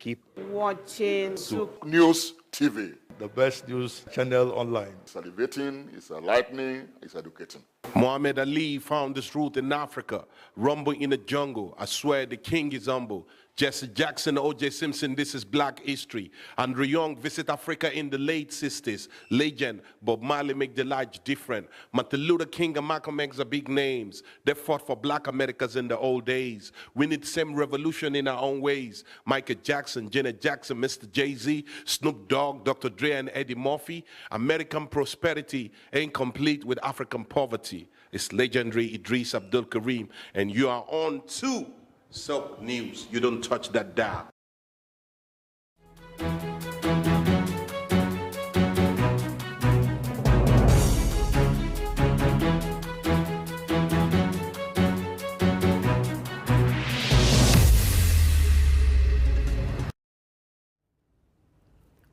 Keep watching News TV. The best news channel online. It's elevating, it's enlightening, it's educating. Muhammad Ali found his root in Africa. Rumble in the jungle. I swear the king is humble. Jesse Jackson, O.J. Simpson, this is black history. Andrew Young visit Africa in the late 60s. Legend, Bob Marley make the life different. Martin Luther King and Malcolm X are big names. They fought for black Americans in the old days. We need same revolution in our own ways. Michael Jackson, Janet Jackson, Mr. Jay-Z, Snoop Dogg, Dr. Dre and Eddie Murphy. American prosperity ain't complete with African poverty. It's legendary Idris Abdul Karim, and you are on to Soap News. You don't touch that dial.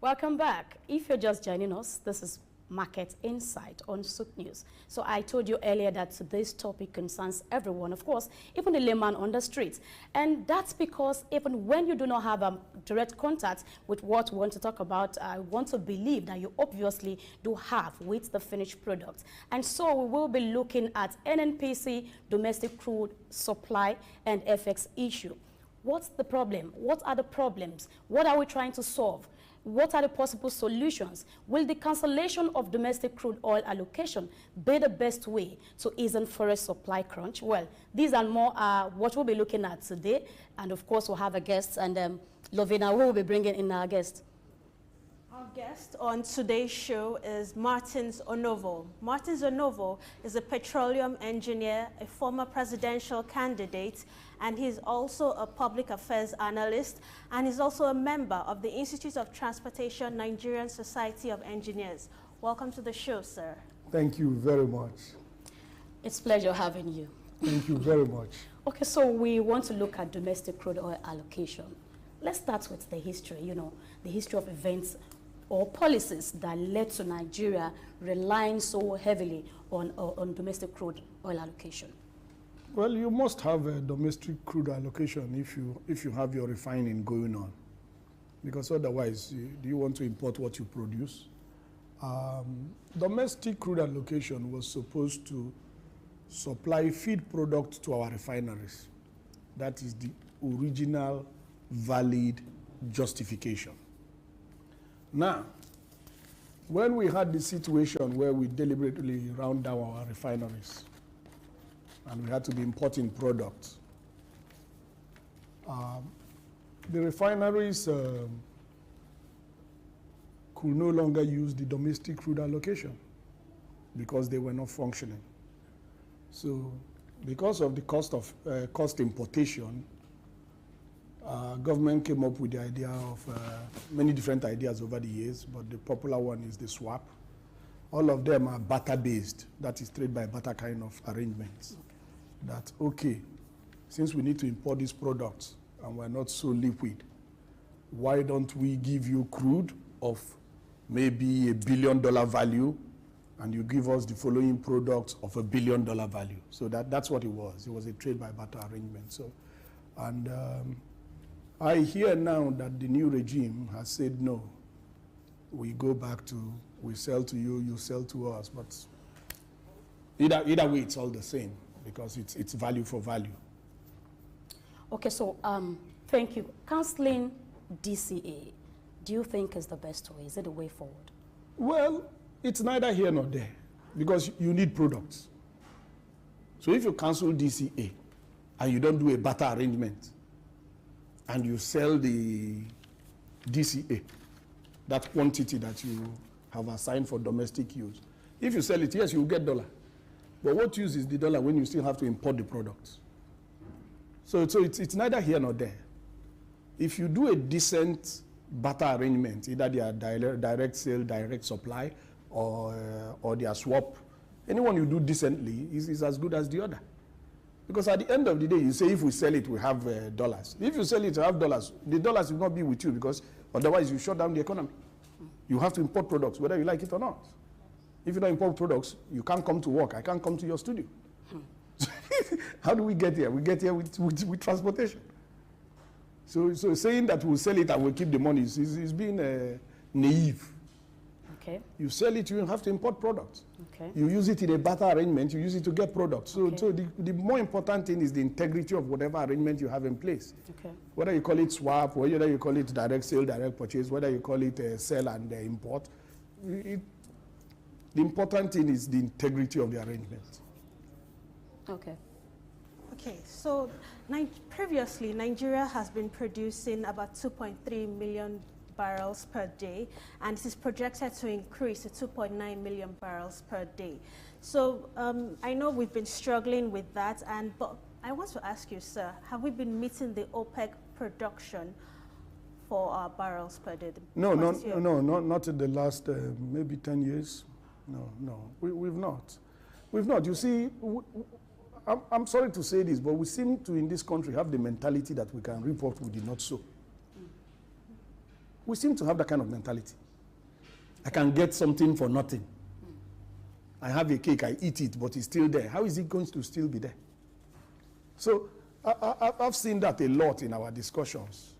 Welcome back. If you're just joining us, this is Market Insight on Soap News. So I told you earlier that this topic concerns everyone, of course, even the layman on the streets. And that's because even when you do not have a direct contact with what we want to talk about, I want to believe that you obviously do have with the finished product. And so we will be looking at NNPC, domestic crude supply, and FX issue. What's the problem? What are the problems? What are we trying to solve? What are the possible solutions? Will the cancellation of domestic crude oil allocation be the best way to ease forest supply crunch? Well, these and more are what we'll be looking at today. And of course, we'll have a guest, and Lovina will be bringing in our guest. Our guest on today's show is Martins Onovo. Martins Onovo is a petroleum engineer, a former presidential candidate, and he's also a public affairs analyst, and he's also a member of the Institute of Transportation Nigerian Society of Engineers. Welcome to the show, sir. Thank you very much. It's a pleasure having you. Thank you very much. Okay, so we want to look at domestic crude oil allocation. Let's start with the history, the history of events or policies that led to Nigeria relying so heavily on domestic crude oil allocation. Well, you must have a domestic crude allocation if you have your refining going on, because otherwise, do you want to import what you produce? Domestic crude allocation was supposed to supply feed product to our refineries. That is the original valid justification. Now, when we had the situation where we deliberately round down our refineries and we had to be importing products, the refineries could no longer use the domestic crude allocation because they were not functioning. So because of the cost importation, government came up with the idea of many different ideas over the years, but the popular one is the swap. All of them are barter-based, that is trade by barter kind of arrangements. Okay. That, okay, since we need to import these products and we're not so liquid, why don't we give you crude of maybe $1 billion value, and you give us the following products of $1 billion value. So that's what it was. It was a trade by barter arrangement. So, and I hear now that the new regime has said no. We go back to, we sell to you, you sell to us. But either way, it's all the same because it's value for value. Okay, so thank you. Canceling DCA, do you think is the best way? Is it the way forward? Well, it's neither here nor there because you need products. So if you cancel DCA and you don't do a barter arrangement and you sell the DCA, that quantity that you have assigned for domestic use, if you sell it, yes, you will get dollar. But what use is the dollar when you still have to import the products? So it's neither here nor there. If you do a decent barter arrangement, either they are direct sale, direct supply, or they are swap, anyone you do decently is as good as the other. Because at the end of the day, you say if we sell it, we have dollars. If you sell it, you have dollars. The dollars will not be with you because otherwise you shut down the economy. You have to import products, whether you like it or not. If you don't import products, you can't come to work. I can't come to your studio. How do we get here? We get here with transportation. So saying that we'll sell it and we'll keep the money is being naive. Okay. You sell it, you have to import products. Okay. You use it in a barter arrangement, you use it to get products. So, Okay. so the more important thing is the integrity of whatever arrangement you have in place. Okay. Whether you call it swap, whether you call it direct sale, direct purchase, whether you call it sell and import, the important thing is the integrity of the arrangement. Okay. Okay, so previously Nigeria has been producing about 2.3 million barrels per day, and it is projected to increase to 2.9 million barrels per day. So I know we've been struggling with that, but I want to ask you, sir, have we been meeting the OPEC production for our barrels per day? No, not in the last maybe 10 years. No, we've not. We've not. You see, I'm sorry to say this, but we seem to, in this country, have the mentality that we can reap what we did not sow. We seem to have that kind of mentality. I can get something for nothing. I have a cake, I eat it, but it's still there. How is it going to still be there? So I've seen that a lot in our discussions.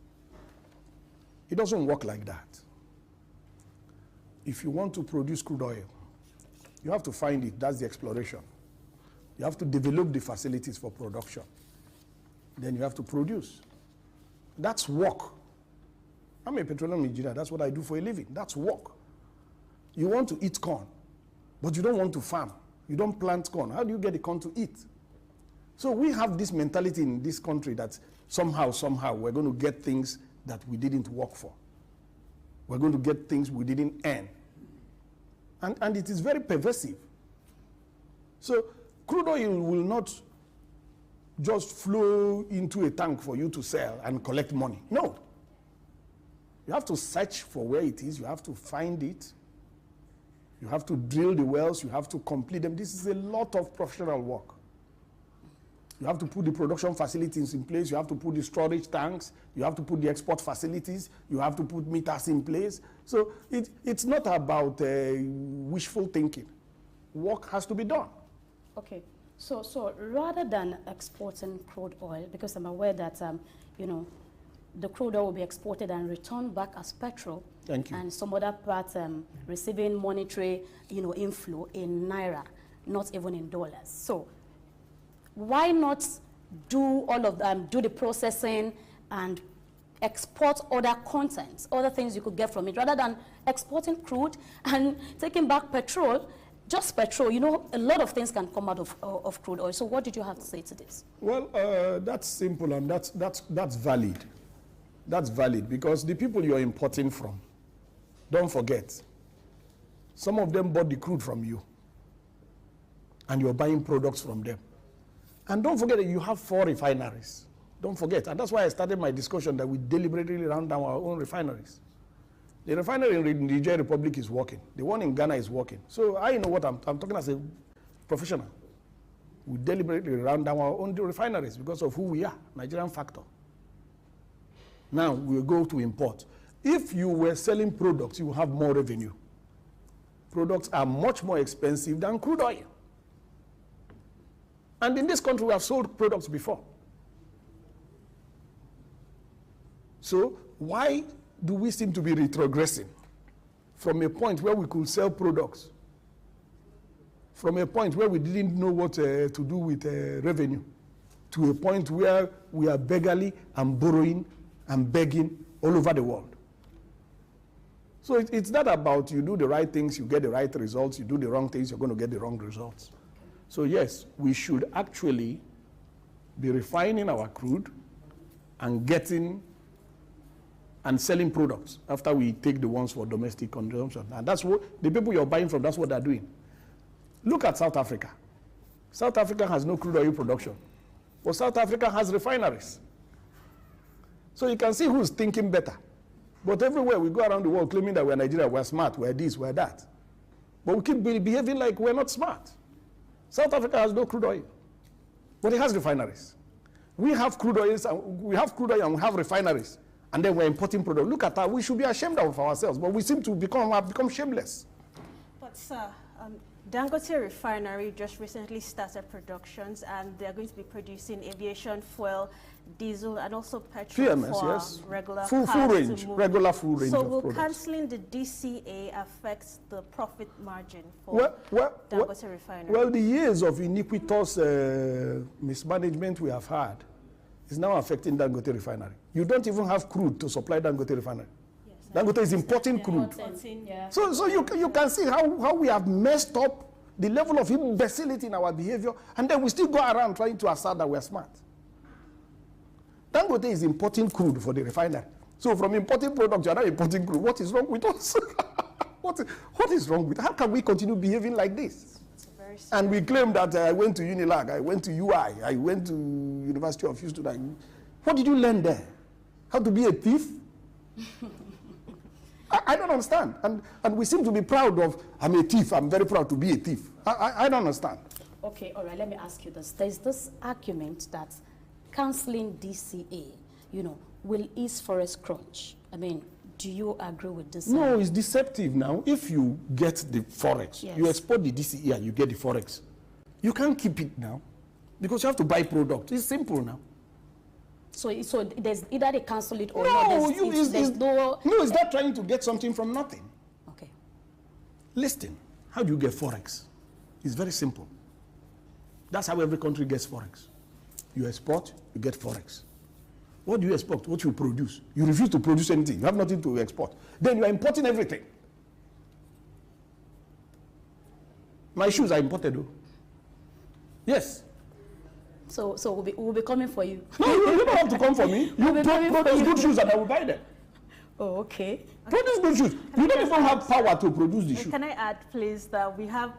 It doesn't work like that. If you want to produce crude oil, you have to find it. That's the exploration. You have to develop the facilities for production. Then you have to produce. That's work. I'm a petroleum engineer. That's what I do for a living. That's work. You want to eat corn, but you don't want to farm. You don't plant corn. How do you get the corn to eat? So we have this mentality in this country that somehow, we're going to get things that we didn't work for. We're going to get things we didn't earn. And it is very pervasive. So crude oil will not just flow into a tank for you to sell and collect money. No. You have to search for where it is. You have to find it. You have to drill the wells. You have to complete them. This is a lot of professional work. You have to put the production facilities in place. You have to put the storage tanks. You have to put the export facilities. You have to put meters in place. So it's not about wishful thinking. Work has to be done. Okay. So rather than exporting crude oil, because I'm aware that, the crude oil will be exported and returned back as petrol. Thank you. And some other parts receiving monetary, inflow in naira, not even in dollars. So why not do all of them, do the processing and export other contents, other things you could get from it, rather than exporting crude and taking back petrol, just petrol. A lot of things can come out of crude oil. So what did you have to say to this? Well, that's simple, and that's valid. That's valid because the people you're importing from, don't forget, some of them bought the crude from you, and you're buying products from them. And don't forget that you have 4 refineries. Don't forget. And that's why I started my discussion that we deliberately ran down our own refineries. The refinery in the Niger Republic is working. The one in Ghana is working. So I know what I'm talking as a professional. We deliberately ran down our own refineries because of who we are, Nigerian factor. Now we'll go to import. If you were selling products, you will have more revenue. Products are much more expensive than crude oil. And in this country, we have sold products before. So why do we seem to be retrogressing from a point where we could sell products, from a point where we didn't know what to do with revenue, to a point where we are beggarly and borrowing and begging all over the world? So it's not about you do the right things, you get the right results, you do the wrong things, you're going to get the wrong results. So yes, we should actually be refining our crude and getting and selling products after we take the ones for domestic consumption. And that's what the people you're buying from, that's what they're doing. Look at South Africa. South Africa has no crude oil production, but South Africa has refineries. So you can see who's thinking better. But everywhere we go around the world claiming that we're Nigeria, we're smart, we're this, we're that. But we keep behaving like we're not smart. South Africa has no crude oil, but it has refineries. We have crude oils, and we have refineries, and then we're importing products. Look at that. We should be ashamed of ourselves, but we seem to become shameless. But sir, Dangote Refinery just recently started productions, and they're going to be producing aviation fuel, diesel, and also petrol PMS, for yes. regular Full cars range, to move. regular full range So of will products. cancelling the DCA affect the profit margin for Dangote Refinery? Well, the years of iniquitous mismanagement we have had is now affecting Dangote Refinery. You don't even have crude to supply Dangote Refinery. Yes, Dangote is importing crude. So you can see how we have messed up the level of imbecility in our behavior, and then we still go around trying to assert that we're smart. Dangote is importing crude for the refinery. So from importing products, you're not importing crude. What is wrong with us? What is wrong with? How can we continue behaving like this? And we claim that I went to Unilag, I went to UI, I went to University of Houston. What did you learn there? How to be a thief? I don't understand. And we seem to be proud of, I'm a thief, I'm very proud to be a thief. I don't understand. Okay, all right, let me ask you this. There's this argument that cancelling DCA, will ease forest crunch. I mean, do you agree with this? No, it's deceptive now. If you get the forex, yes, you export the DCE and you get the forex. You can't keep it now because you have to buy product. It's simple now. So there's either they cancel it or No, it's not trying to get something from nothing. Okay. Listen, how do you get forex? It's very simple. That's how every country gets forex. You export, you get forex. What do you export? What you produce? You refuse to produce anything. You have nothing to export. Then you are importing everything. My shoes are imported, though. Yes. So we'll be coming for you. No, you don't have to come for me. You produce good shoes and I will buy them. Oh, okay. Produce good shoes. You don't even have power to produce the shoes. Can I add, please, that we have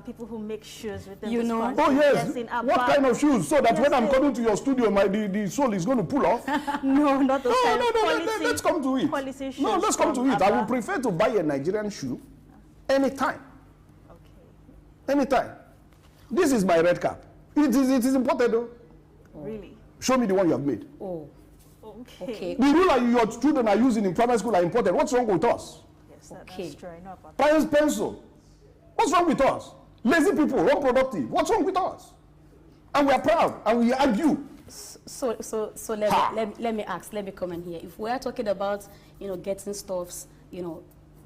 people who make shoes within You this know. country? Oh, yes. In What kind of shoes? So that Yes, when I'm coming to your studio, the sole is going to pull off? No, not those kind of No, let's come to it. policy shoes No, let's come to from it. I will Abba. prefer to buy a Nigerian shoe anytime. Okay. Anytime. This is my red cap. It is imported, though. Really? Show me the one you have made. Oh, okay. The ruler your children are using in primary school are imported. What's wrong with us? Yes, Okay. that's true. I know about that. Pious pencil. What's wrong with us? Lazy people, unproductive. What's wrong with us? And we are proud, and we argue. So let me ask, let me comment here. If we are talking about, getting stuffs,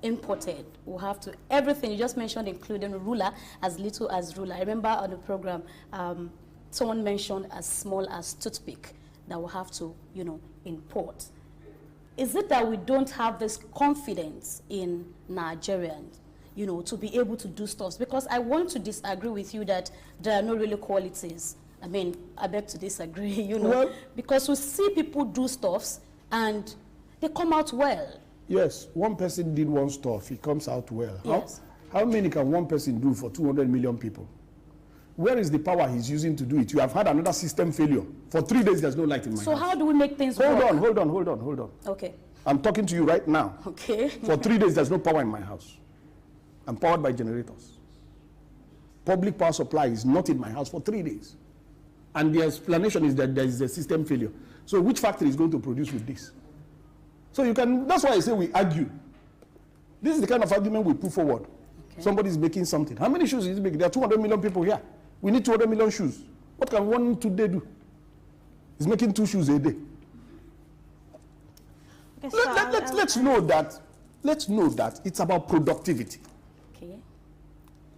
imported, we'll have to, everything you just mentioned, including ruler, as little as ruler. I remember on the program, someone mentioned as small as toothpick that we'll have to, import. Is it that we don't have this confidence in Nigerians, to be able to do stuff? Because I want to disagree with you that there are no really qualities. I mean, I beg to disagree, Well, because we see people do stuffs and they come out well. Yes, one person did one stuff. It comes out well. Yes. How many can one person do for 200 million people? Where is the power he's using to do it? You have had another system failure. For 3 days, there's no light in my house. So how do we make things work? Hold on. Okay. I'm talking to you right now. Okay. For 3 days, there's no power in my house. I'm powered by generators. Public power supply is not in my house for 3 days. And the explanation is that there is a system failure. So which factory is going to produce with this? So that's why I say we argue. This is the kind of argument we put forward. Okay. Somebody is making something. How many shoes is he making? There are 200 million people here. We need 200 million shoes. What can one today do? He's making 2 shoes a day. Okay, so Let's know that it's about productivity. Okay.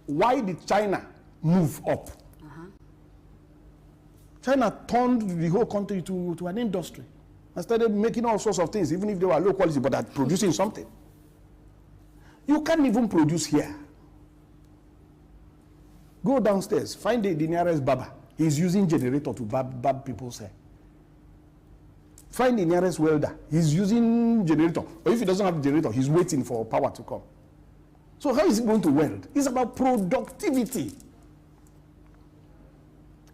Why did China move up? China turned the whole country to an industry and started making all sorts of things, even if they were low quality, but are producing something. You can't even produce here. Go downstairs, find the nearest barber. He's using generator to barb people's hair. Find the nearest welder. He's using generator. Or if he doesn't have a generator, he's waiting for power to come. So how is he going to weld? It's about productivity.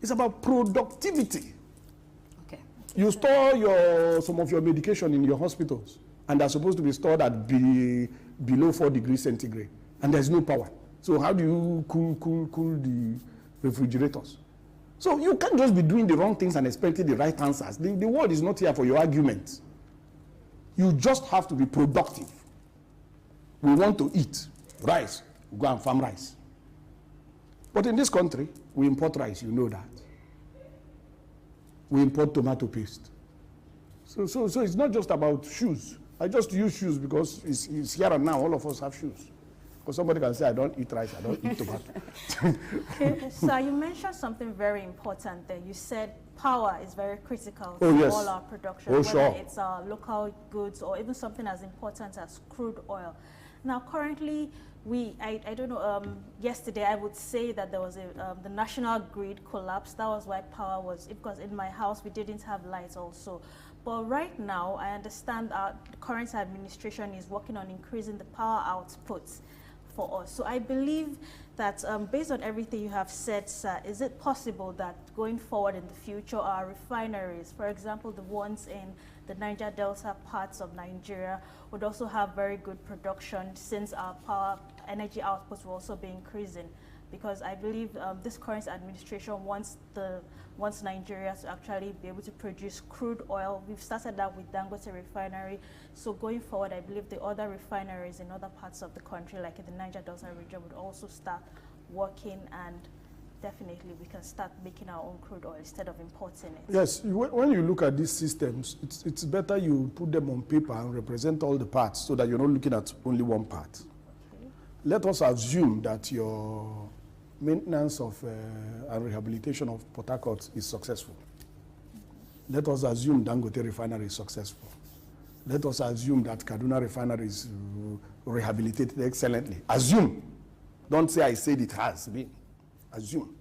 It's about productivity. Okay. You store some of your medication in your hospitals, and they're supposed to be stored at below 4 degrees centigrade, and there's no power. So how do you cool the refrigerators? So you can't just be doing the wrong things and expecting the right answers. The world is not here for your arguments. You just have to be productive. We want to eat rice, go and farm rice. But in this country, we import rice, you know that. We import tomato paste. So it's not just about shoes. I just use shoes because it's here and now. All of us have shoes. Because somebody can say, I don't eat rice, I don't eat tomato. Okay, so you mentioned something very important there. You said power is very critical Oh, to yes. all our production, Oh, whether sure. it's our local goods or even something as important as crude oil. Now, currently, I don't know, yesterday I would say that there was the national grid collapse. That was why power was, because in my house we didn't have lights also. But right now, I understand the current administration is working on increasing the power output for us. So I believe that based on everything you have said, sir, is it possible that going forward in the future, our refineries, for example, the ones in the Niger Delta parts of Nigeria, would also have very good production since our power energy outputs will also be increasing? Because I believe this current administration wants Nigeria to actually be able to produce crude oil. We've started that with Dangote refinery. So going forward, I believe the other refineries in other parts of the country, like in the Niger Delta region, would also start working, and definitely we can start making our own crude oil instead of importing it. Yes, when you look at these systems, it's better you put them on paper and represent all the parts so that you're not looking at only one part. Okay. Let us assume that your maintenance of and rehabilitation of Port Harcourt is successful. Let us assume Dangote refinery is successful. Let us assume that Kaduna refinery is rehabilitated excellently. Assume. Don't say I said it has been. Assume.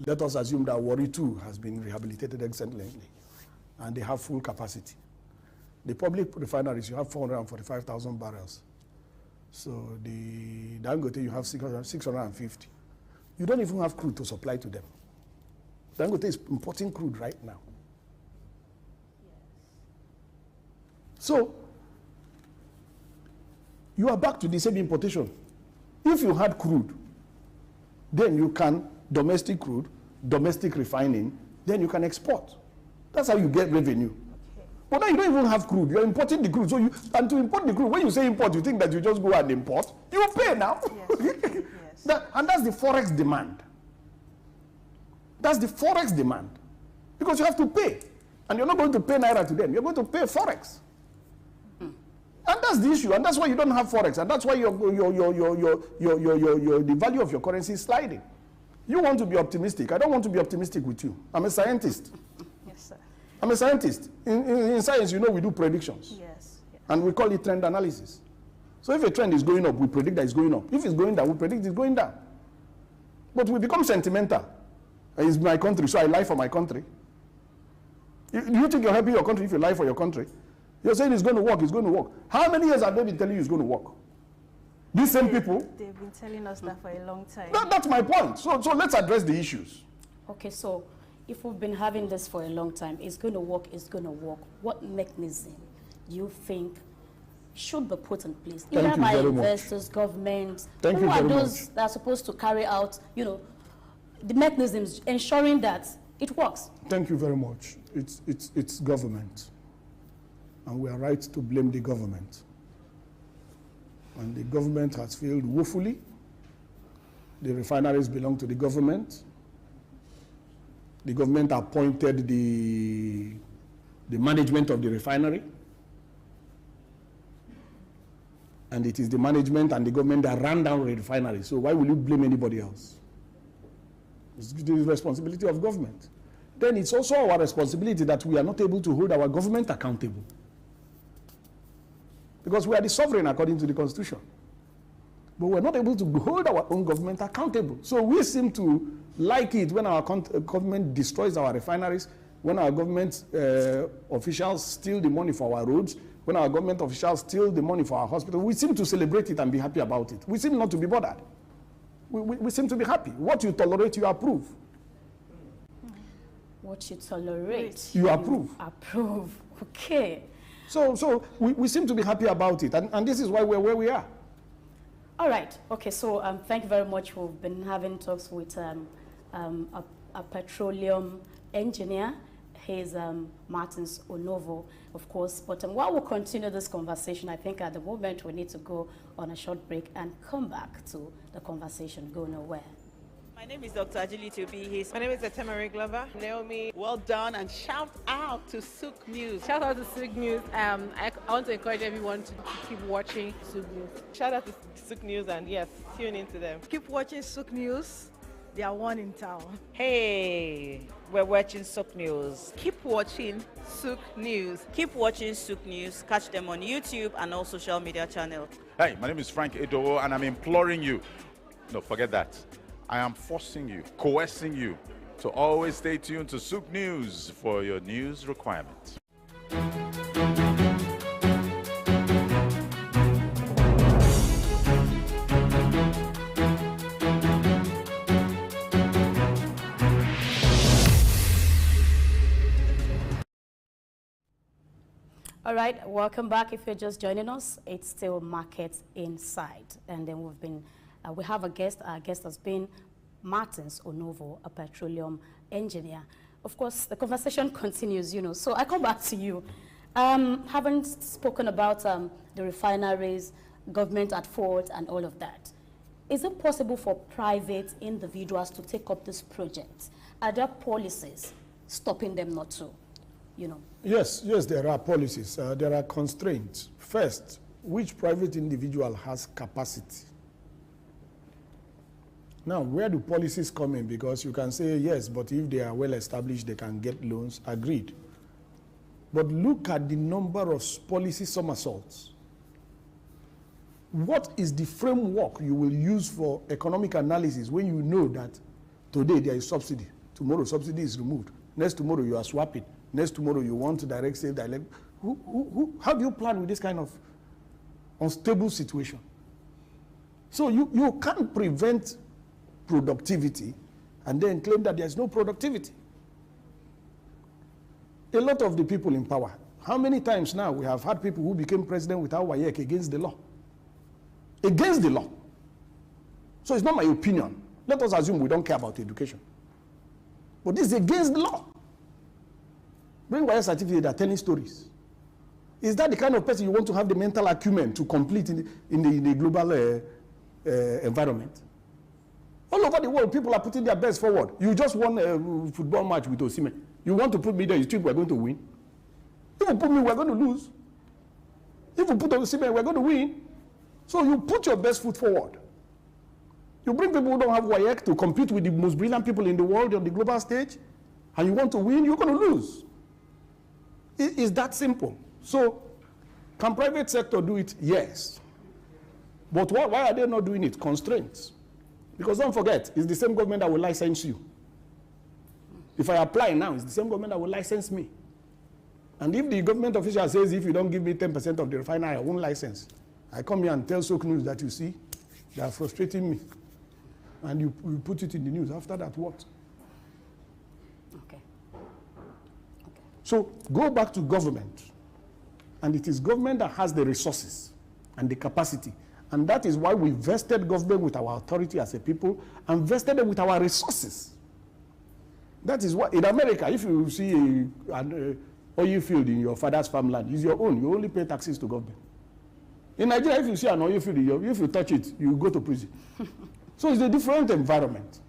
Let us assume that Warri 2 has been rehabilitated excellently and they have full capacity. The public refineries, you have 445,000 barrels. So the Dangote, you have 650. You don't even have crude to supply to them. Dangote is importing crude right now. So you are back to the same importation. If you had crude, then you can domestic crude, domestic refining, then you can export. That's how you get revenue. Okay. But now you don't even have crude. You're importing the crude. So and to import the crude, when you say import, you think that you just go and import. You pay now. Yes. Yes. And that's the forex demand. That's the forex demand. Because you have to pay. And you're not going to pay Naira to them. You're going to pay forex. And that's the issue. And that's why you don't have forex. And that's why the value of your currency is sliding. You want to be optimistic. I don't want to be optimistic with you. I'm a scientist. Yes, sir. I'm a scientist. In science, you know, we do predictions. Yes. Yes. And we call it trend analysis. So if a trend is going up, we predict that it's going up. If it's going down, we predict it's going down. But we become sentimental. It's my country, so I lie for my country. You think you're helping your country if you lie for your country? You're saying it's going to work, it's going to work. How many years have they been telling you it's going to work? These same people? They've been telling us that for a long time. That's my point. So let's address the issues. Okay, so if we've been having this for a long time, it's going to work, it's going to work. What mechanism do you think should be put in place? Thank Either you by very investors, governments, Thank who you are very those that are supposed to carry out, the mechanisms ensuring that it works? Thank you very much. It's government. And we are right to blame the government. And the government has failed woefully. The refineries belong to the government. The government appointed the management of the refinery. And it is the management and the government that ran down the refinery. So why will you blame anybody else? It's the responsibility of government. Then it's also our responsibility that we are not able to hold our government accountable. Because we are the sovereign according to the Constitution. But we're not able to hold our own government accountable. So we seem to like it when our government destroys our refineries, when our government officials steal the money for our roads, when our government officials steal the money for our hospitals. We seem to celebrate it and be happy about it. We seem not to be bothered. We seem to be happy. What you tolerate, you approve. What you tolerate, You approve. Approve. Okay. So we seem to be happy about it. And this is why we're where we are. All right. Okay. So thank you very much. We've been having talks with a petroleum engineer. He's Martins Onovo, of course. But while we continue this conversation, I think at the moment we need to go on a short break and come back to the conversation. Go nowhere. My name is Dr. Ajili Tobi. My name is Etemere Glover. Naomi, well done, and shout out to Souk News. Shout out to Souk News. I want to encourage everyone to keep watching Souk News. Shout out to Souk News, and yes, tune into them. Keep watching Souk News. They are one in town. Hey, we're watching Souk News. Keep watching Souk News. Keep watching Souk News. Catch them on YouTube and all social media channels. Hey, my name is Frank Edowo, and I'm imploring you. No, forget that. I am forcing you, coercing you to always stay tuned to Souk News for your news requirements. All right, welcome back. If you're just joining us, it's still Market Insight. And then we have a guest. Our guest has been Martins Onovo, a petroleum engineer. Of course, the conversation continues, So I come back to you. Having spoken about the refineries, government at fault, and all of that, is it possible for private individuals to take up this project? Are there policies stopping them not to? Yes, there are policies. There are constraints. First, which private individual has capacity? Now, where do policies come in? Because you can say, yes, but if they are well established, they can get loans. Agreed. But look at the number of policy somersaults. What is the framework you will use for economic analysis when you know that today there is subsidy, tomorrow subsidy is removed, next tomorrow you are swapping, next tomorrow you want to direct save direct. How do you plan with this kind of unstable situation? So you can't prevent productivity and then claim that there's no productivity. A lot of the people in power, how many times now we have had people who became president without WAEC against the law? Against the law. So it's not my opinion. Let us assume we don't care about education. But this is against the law. Bring WAEC certificate, they're telling stories. Is that the kind of person you want to have the mental acumen to complete in the global environment? All over the world, people are putting their best forward. You just won a football match with Osimhen. You want to put me there, you think we're going to win? If you put me, we're going to lose. If you put Osimhen, we're going to win. So you put your best foot forward. You bring people who don't have WAEC to compete with the most brilliant people in the world on the global stage, and you want to win, you're going to lose. It's that simple. So, can private sector do it? Yes. But why are they not doing it? Constraints. Because don't forget, it's the same government that will license you. If I apply now, it's the same government that will license me. And if the government official says, if you don't give me 10% of the refinery, I won't license. I come here and tell Souk News that you see, they are frustrating me. And you put it in the news. After that, what? Okay. So go back to government. And it is government that has the resources and the capacity. And that is why we vested government with our authority as a people and vested them with our resources. That is why, in America, if you see an oil field in your father's farmland, it's your own. You only pay taxes to government. In Nigeria, if you see an oil field, if you touch it, you go to prison. So it's a different environment.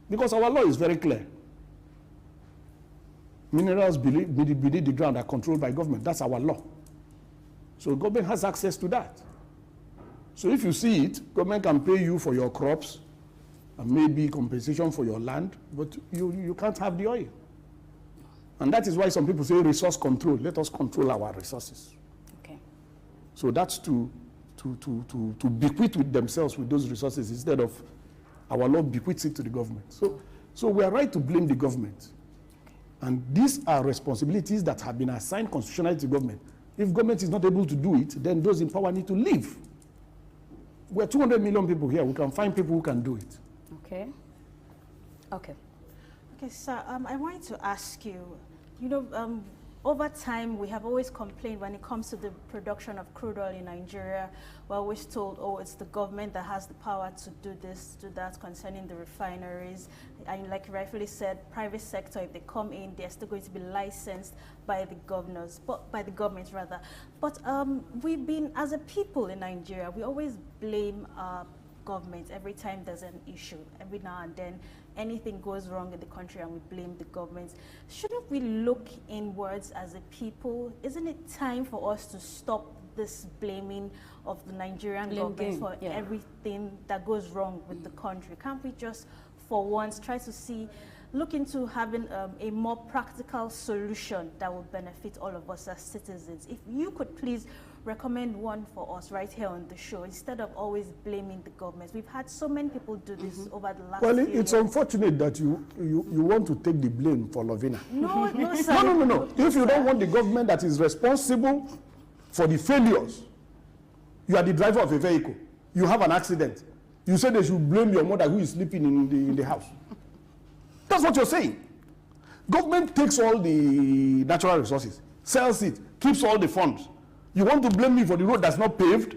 Because our law is very clear. Minerals beneath the ground are controlled by government. That's our law. So government has access to that. So if you see it, government can pay you for your crops and maybe compensation for your land, but you can't have the oil. And that is why some people say resource control. Let us control our resources. Okay. So that's to bequeath with themselves with those resources instead of our law bequeaths it to the government. So we are right to blame the government. And these are responsibilities that have been assigned constitutionally to government. If government is not able to do it, then those in power need to leave. We're 200 million people here. We can find people who can do it. Okay. Okay. Okay, sir, I wanted to ask you, over time, we have always complained when it comes to the production of crude oil in Nigeria. We're always told, oh, it's the government that has the power to do this, do that concerning the refineries. And like you rightfully said, private sector, if they come in, they're still going to be licensed by the governors, by the government rather. But we've been, as a people in Nigeria, we always blame government every time there's an issue. Every now and then, anything goes wrong in the country and we blame the government. Shouldn't we look inwards as a people? Isn't it time for us to stop this blaming of the Nigerian government for everything that goes wrong with the country? Can't we just, for once, try to look into having a more practical solution that will benefit all of us as citizens? If you could please recommend one for us right here on the show, instead of always blaming the government. We've had so many people do this over the last Well, few it's years. unfortunate that you want to take the blame for Lovina. No, no, sir. No. If you don't want the government that is responsible for the failures, you are the driver of a vehicle, you have an accident, you say they should blame your mother who is sleeping in the house. That's what you're saying. Government takes all the natural resources, sells it, keeps all the funds. You want to blame me for the road that's not paved?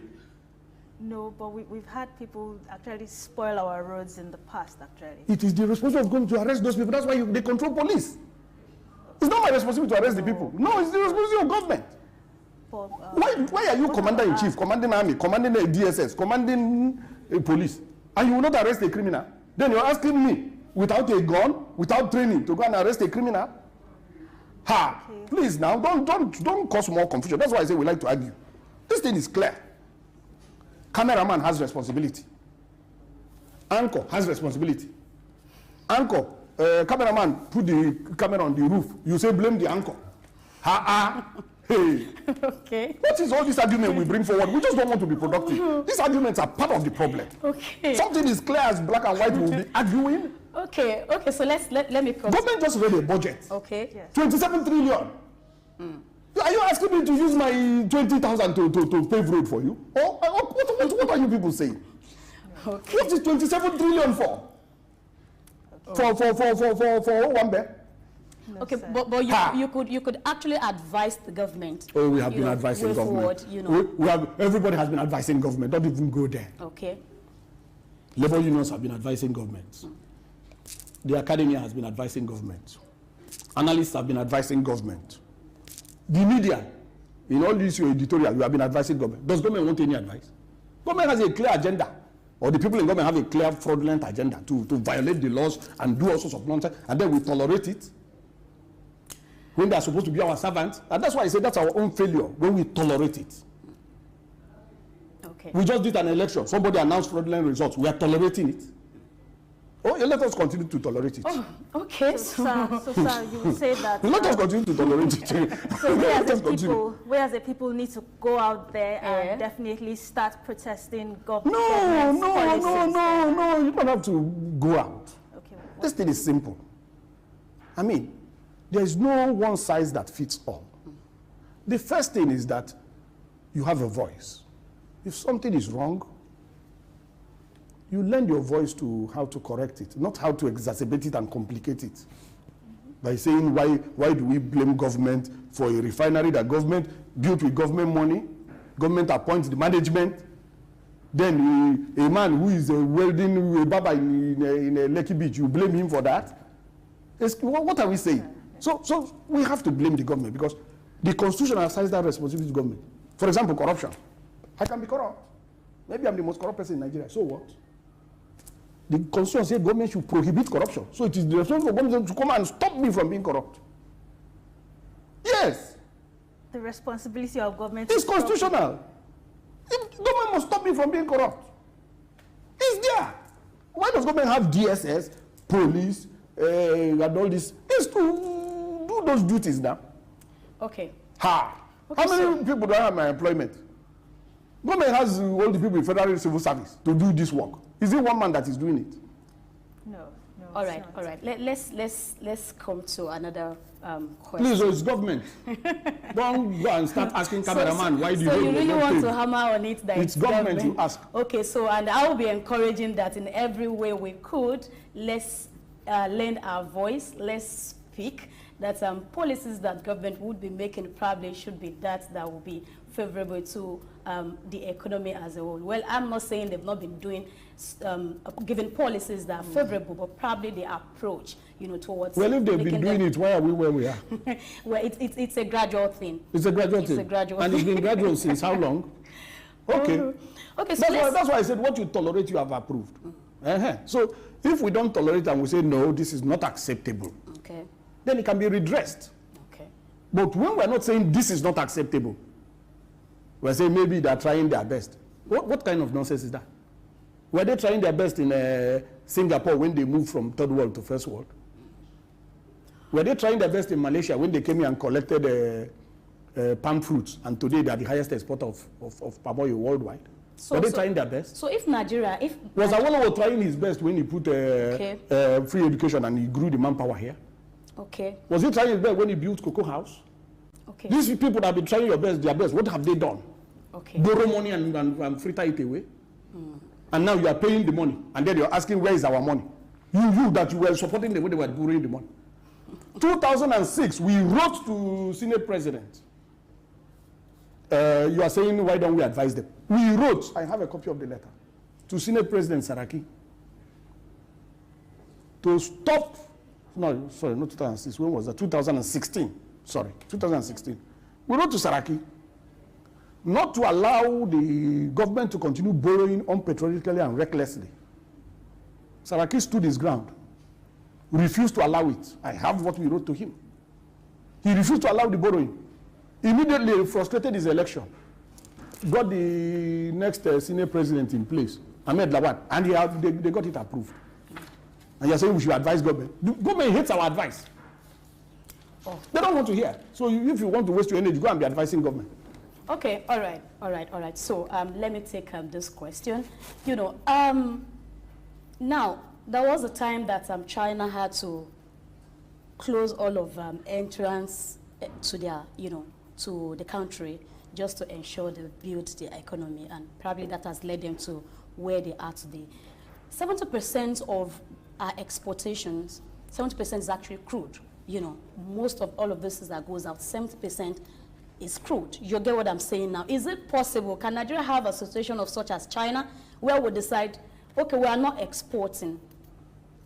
No, but we've had people actually spoil our roads in the past, actually. It is the responsibility of government to arrest those people. That's why they control police. It's not my responsibility to arrest the people. No, it's the responsibility of government. Why are you commander-in-chief, commanding army, commanding a DSS, commanding a police, and you will not arrest a criminal? Then you're asking me, without a gun, without training, to go and arrest a criminal? Ha! Okay. Please now, don't cause more confusion. That's why I say we like to argue. This thing is clear. Cameraman has responsibility. Anchor has responsibility. Anchor, cameraman put the camera on the roof. You say blame the anchor. Hey. Okay. What is all this argument we bring forward? We just don't want to be productive. These arguments are part of the problem. Okay. Something is clear as black and white, we'll be arguing. Okay, so let me come. Government just read a budget. Okay. Yes. 27 trillion. Are you asking me to use my 20,000 to pave road for you? Or what are you people saying? Okay. What is 27 trillion for? Okay. For one bed? No, okay, but you could actually advise the government. Oh, we have been advising government. Forward, everybody has been advising government. Don't even go there. Okay. Labor unions have been advising government. The academia has been advising government. Analysts have been advising government. The media, in all this your editorial, you have been advising government. Does government want any advice? Government has a clear agenda, or the people in government have a clear fraudulent agenda to violate the laws and do all sorts of nonsense, and then we tolerate it when they are supposed to be our servants. And that's why I say that's our own failure, when we tolerate it. Okay. We just did an election. Somebody announced fraudulent results. We are tolerating it. Oh, let us continue to tolerate it. Oh, okay. So sir, you would say that... Let us continue to tolerate it. So we as a people need to go out there and definitely start protesting government policies. No, you don't have to go out. Okay. This thing is simple. I mean, there is no one size that fits all. The first thing is that you have a voice. If something is wrong, you lend your voice to how to correct it, not how to exacerbate it and complicate it. By saying, why do we blame government for a refinery that government built with government money, government appoints the management, then a man who is welding a baba in a Lekki Beach, you blame him for that? What are we saying? So we have to blame the government because the Constitution assigns that responsibility to government. For example, corruption. I can be corrupt. Maybe I'm the most corrupt person in Nigeria. So what? The Constitution says government should prohibit corruption. So it is the responsibility of government to come and stop me from being corrupt. Yes. The responsibility of government is constitutional. Government must stop me from being corrupt. It's there. Why does government have DSS, police, and all this? It's to do those duties now. Okay. Okay, how many people do I have in my employment? Government has all the people in federal civil service to do this work. Is it one man that is doing it? No. All right. Let's come to another question. Please, it's government. Don't go and start asking cameraman why do you. So you really want to hammer on it that it's government you ask. Okay, and I will be encouraging that in every way we could. Let's lend our voice. Let's speak. That policies that government would be making probably should be that will be favorable to the economy as a whole. Well, I'm not saying they've not been doing, giving policies that are favorable, but probably the approach, towards... Well, if they've been doing it, why are we where we are? Well, it's a gradual thing. It's a gradual thing. It's a gradual and thing. It's been gradual since how long? Okay. Okay, so that's why I said what you tolerate, you have approved. So if we don't tolerate and we say, no, this is not acceptable, okay, then it can be redressed. Okay. But when we're not saying this is not acceptable, we're saying maybe they're trying their best. What kind of nonsense is that? Were they trying their best in Singapore when they moved from third world to first world? Were they trying their best in Malaysia when they came here and collected palm fruits, and today they are the highest exporter of palm oil worldwide? Were they trying their best? So if Nigeria, was Awolowo trying his best when he put free education and he grew the manpower here? Okay. Was he trying his best when he built Cocoa House? Okay. These people that have been trying their best, what have they done? Okay. Borrow money and fritter it away. And now you are paying the money, and then you're asking, where is our money? You that you were supporting them when they were borrowing the money. 2006, we wrote to Senate President. You are saying, why don't we advise them? We wrote, I have a copy of the letter, to Senate President Saraki to stop, no, sorry, not 2006, when was that? 2016, sorry, 2016. We wrote to Saraki not to allow the government to continue borrowing unpatriotically and recklessly. Saraki stood his ground, refused to allow it. I have what we wrote to him. He refused to allow the borrowing. Immediately frustrated his election, got the next Senate president in place, Ahmed Lawal, and they got it approved. And you're saying we should advise government. The government hates our advice. Oh. They don't want to hear. So if you want to waste your energy, go and be advising government. Okay, all right. So let me take this question. You know, now there was a time that China had to close all of entrance to their, to the country, just to ensure they build their economy, and probably that has led them to where they are today. 70% of our exportations, 70% is actually crude. Most of all of this that goes out, 70% is crude. You get what I'm saying now? Is it possible? Can Nigeria have a situation of such as China, where we decide, okay, we are not exporting,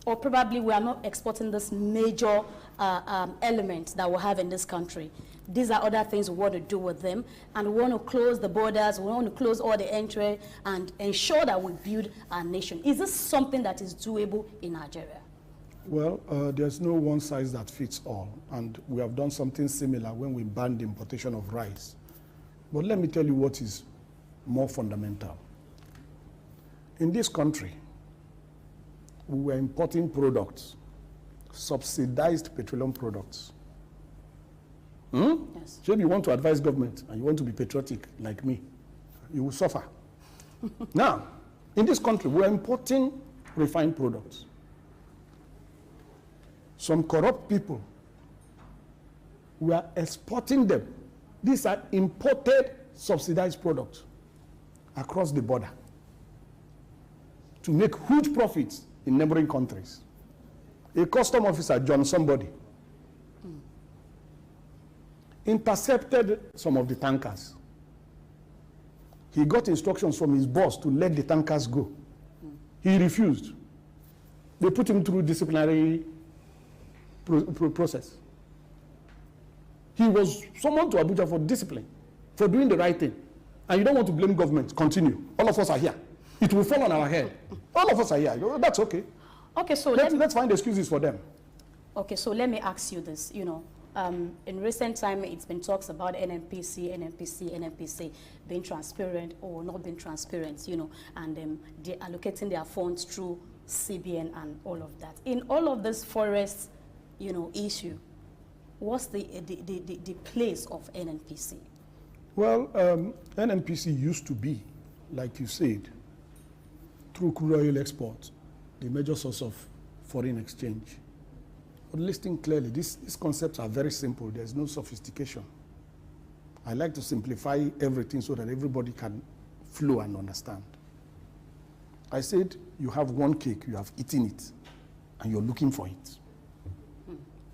or probably we are not exporting this major element that we have in this country. These are other things we want to do with them, and we want to close the borders, we want to close all the entry and ensure that we build our nation. Is this something that is doable in Nigeria? Well, there's no one size that fits all, and we have done something similar when we banned the importation of rice. But let me tell you what is more fundamental. In this country, we were importing products, subsidized petroleum products. Yes. So if you want to advise government and you want to be patriotic like me, you will suffer. Now, in this country, we're importing refined products. Some corrupt people, we are exporting them. These are imported, subsidized products across the border to make huge profits in neighboring countries. A custom officer, John somebody, intercepted some of the tankers. He got instructions from his boss to let the tankers go. He refused. They put him through disciplinary process. He was summoned to Abuja for discipline, for doing the right thing. And you don't want to blame government. Continue. All of us are here. It will fall on our head. All of us are here. That's okay. Okay, so let's find excuses for them. Okay, so let me ask you this. In recent time, it's been talks about NNPC being transparent or not being transparent, and they allocating their funds through CBN and all of that. In all of this forest, issue, what's the place of NNPC? Well, NNPC used to be, like you said, through crude oil export, the major source of foreign exchange. But listening clearly, these concepts are very simple. There's no sophistication. I like to simplify everything so that everybody can flow and understand. I said, you have one cake, you have eaten it, and you're looking for it.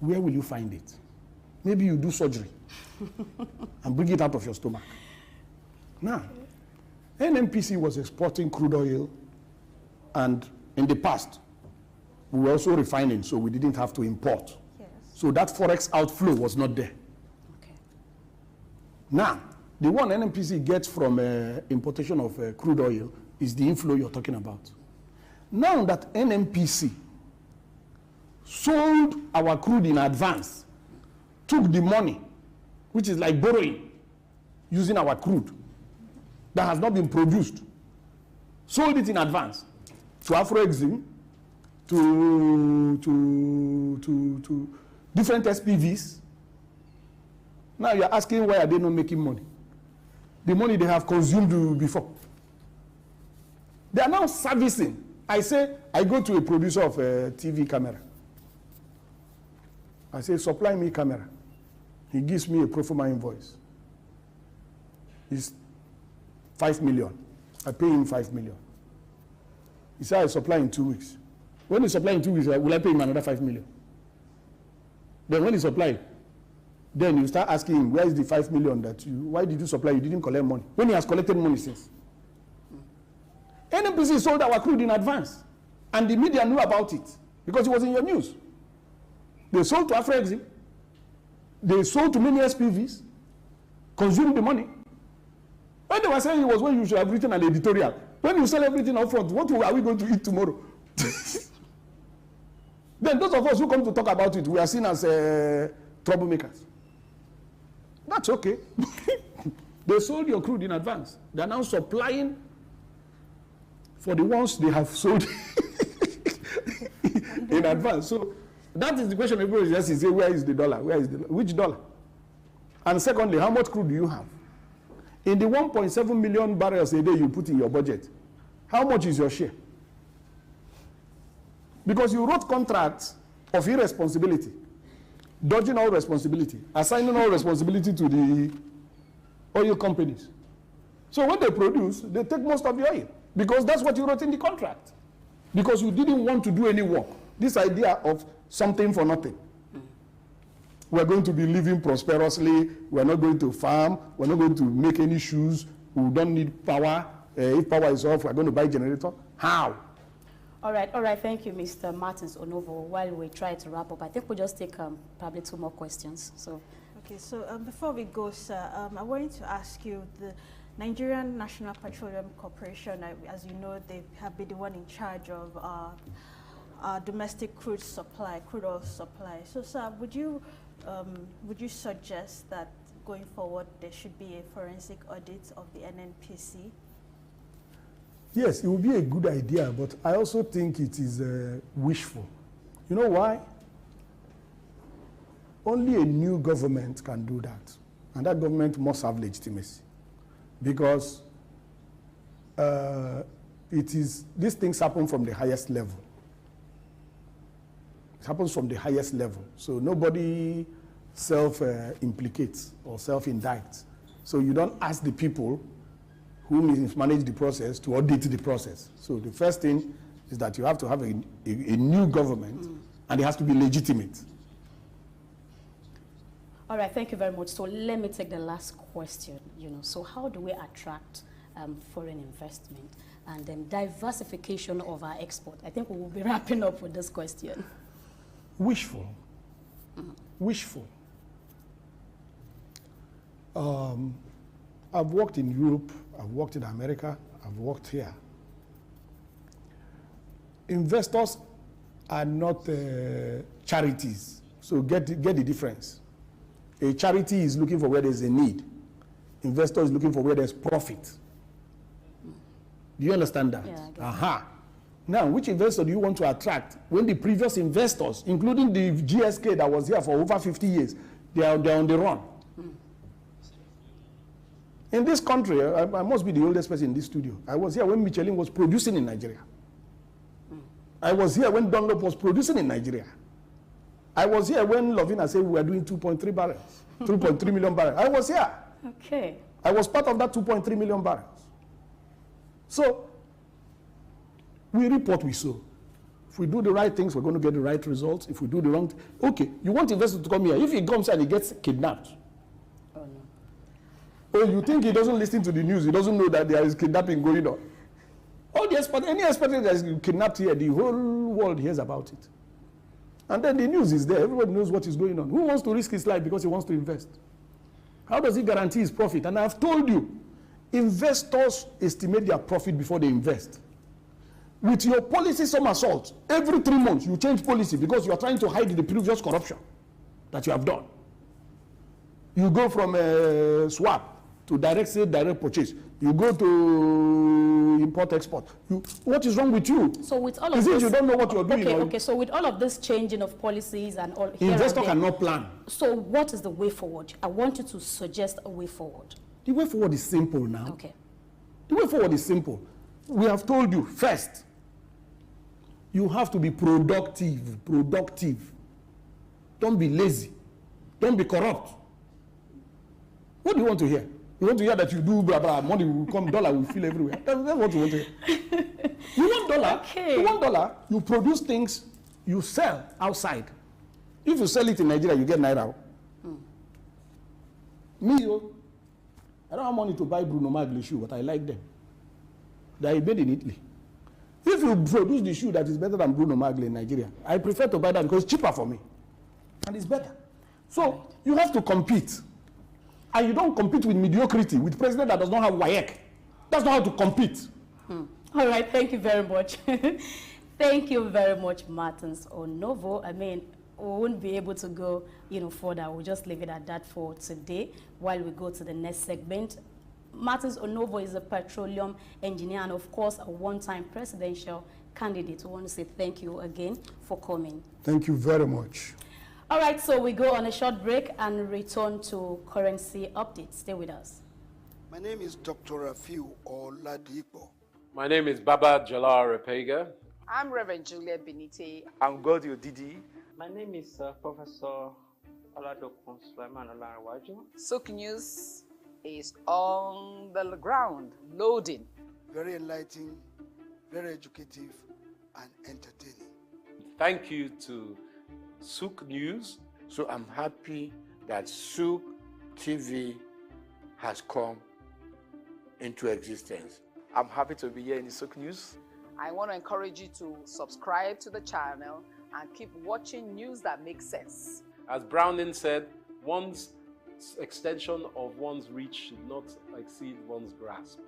Where will you find it? Maybe you do surgery and bring it out of your stomach. Now, NNPC was exporting crude oil, and in the past, we were also refining, so we didn't have to import. Yes. So that forex outflow was not there. Okay. Now, The one NNPC gets from importation of crude oil is the inflow you're talking about. Now that NNPC sold our crude in advance, took the money, which is like borrowing, using our crude that has not been produced, sold it in advance to Afro-Exim, to different SPVs. Now you're asking why are they not making money? The money they have consumed before. They are now servicing. I say, I go to a producer of a TV camera. I say, supply me camera. He gives me a pro forma invoice. It's 5 million. I pay him 5 million. He said, I supply in 2 weeks. When he supply in 2 weeks, will I pay him another 5 million? Then when he supply, then you start asking him, where is the 5 million that you, why did you supply? You didn't collect money. When he has collected money since. NNPC sold our crude in advance. And the media knew about it because it was in your news. They sold to Afro-Exim. They sold to many SPVs, consumed the money. When they were saying it was when you should have written an editorial. When you sell everything up front, what are we going to eat tomorrow? Then those of us who come to talk about it, we are seen as troublemakers. That's okay. They sold your crude in advance. They are now supplying for the ones they have sold in advance. So that is the question everybody just say, where is the dollar? Where is the which dollar? And secondly, how much crude do you have? In the 1.7 million barrels a day you put in your budget, how much is your share? Because you wrote contracts of irresponsibility, dodging all responsibility, assigning all responsibility to the oil companies. So when they produce, they take most of the oil because that's what you wrote in the contract. Because you didn't want to do any work. This idea of something for nothing. We're going to be living prosperously. We're not going to farm. We're not going to make any shoes. We don't need power. If power is off, we're going to buy a generator. How? All right. Thank you, Mr. Martins Onovo. While we try to wrap up, I think we'll just take probably 2 more questions. So. Okay, so before we go, sir, I wanted to ask you, the Nigerian National Petroleum Corporation, as you know, they have been the one in charge of domestic crude oil supply. So, sir, would you suggest that going forward there should be a forensic audit of the NNPC? Yes, it would be a good idea, but I also think it is wishful. You know why? Only a new government can do that, and that government must have legitimacy, because these things happen from the highest level. It happens from the highest level, so nobody self-implicates or self-indicts. So you don't ask the people who manage the process to audit the process. So the first thing is that you have to have a new government, and it has to be legitimate. All right, thank you very much. So let me take the last question. So how do we attract foreign investment and then diversification of our export? I think we will be wrapping up with this question. Wishful. Wishful. I've worked in Europe, I've worked in America, I've worked here. Investors are not charities, so get the difference. A charity is looking for where there's a need. Investor is looking for where there's profit. Do you understand that? Yeah, I get Aha. Now, which investor do you want to attract when the previous investors, including the GSK that was here for over 50 years, they're on the run? In this country, I must be the oldest person in this studio. I was here when Michelin was producing in Nigeria. I was here when Dunlop was producing in Nigeria. I was here when Lovina said we were doing 2.3 barrels, 2.3 million barrels. I was here. Okay. I was part of that 2.3 million barrels. So, we reap what we sow. If we do the right things, we're going to get the right results. If we do the wrong okay, you want investor to come here. If he comes and he gets kidnapped, Oh, no. oh, you think he doesn't listen to the news, he doesn't know that there is kidnapping going on. All the any expatriate that is kidnapped here, the whole world hears about it. And then the news is there. Everybody knows what is going on. Who wants to risk his life because he wants to invest? How does he guarantee his profit? And I've told you, investors estimate their profit before they invest. With your policy somersault, every 3 months you change policy because you are trying to hide the previous corruption that you have done. You go from swap to direct sale, direct purchase. You go to import-export. What is wrong with you? So with all of this, you don't know what you're doing. Okay. So with all of this changing of policies and all, investor cannot plan. So what is the way forward? I want you to suggest a way forward. The way forward is simple now. Okay. The way forward is simple. We have told you, first, you have to be productive. Don't be lazy. Don't be corrupt. What do you want to hear? You want to hear that you do blah blah, money will come, dollar will fill everywhere. That's what you want to hear. You want dollar? Okay. You want dollar? You produce things you sell outside. If you sell it in Nigeria, you get naira. Me, I don't have money to buy Bruno Magli shoe, but I like them. They are made in Italy. If you produce the shoe that is better than Bruno Magli in Nigeria, I prefer to buy that because it's cheaper for me. And it's better. So you have to compete. And you don't compete with mediocrity, with president that does not have WAEC. That's not how to compete. All right, thank you very much. Thank you very much, Martins Onovo. I mean, we won't be able to go, further. We'll just leave it at that for today while we go to the next segment. Martins Onovo is a petroleum engineer and, of course, a one-time presidential candidate. We want to say thank you again for coming. Thank you very much. All right, so we go on a short break and return to currency updates. Stay with us. My name is Dr. Rafiu Oladipo. My name is Baba Jalal Repega. I'm Reverend Juliet Benite. I'm Godio Didi. My name is Professor Oladokun Sulaiman Olarawaju. Sook News is on the ground, loading. Very enlightening, very educative, and entertaining. Thank you to Sook News. So I'm happy that Sook TV has come into existence. I'm happy to be here in the Sook News. I want to encourage you to subscribe to the channel and keep watching news that makes sense. As Browning said, one's extension of one's reach should not exceed one's grasp,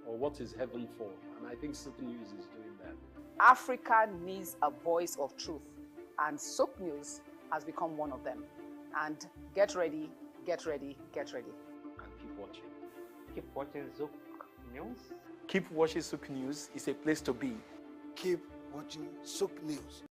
or what is heaven for. And I think Sook News is doing that. Africa needs a voice of truth, and Sook News has become one of them. And get ready, get ready, get ready. And keep watching. Keep watching Sook News. Keep watching Sook News. It's a place to be. Keep watching Sook News.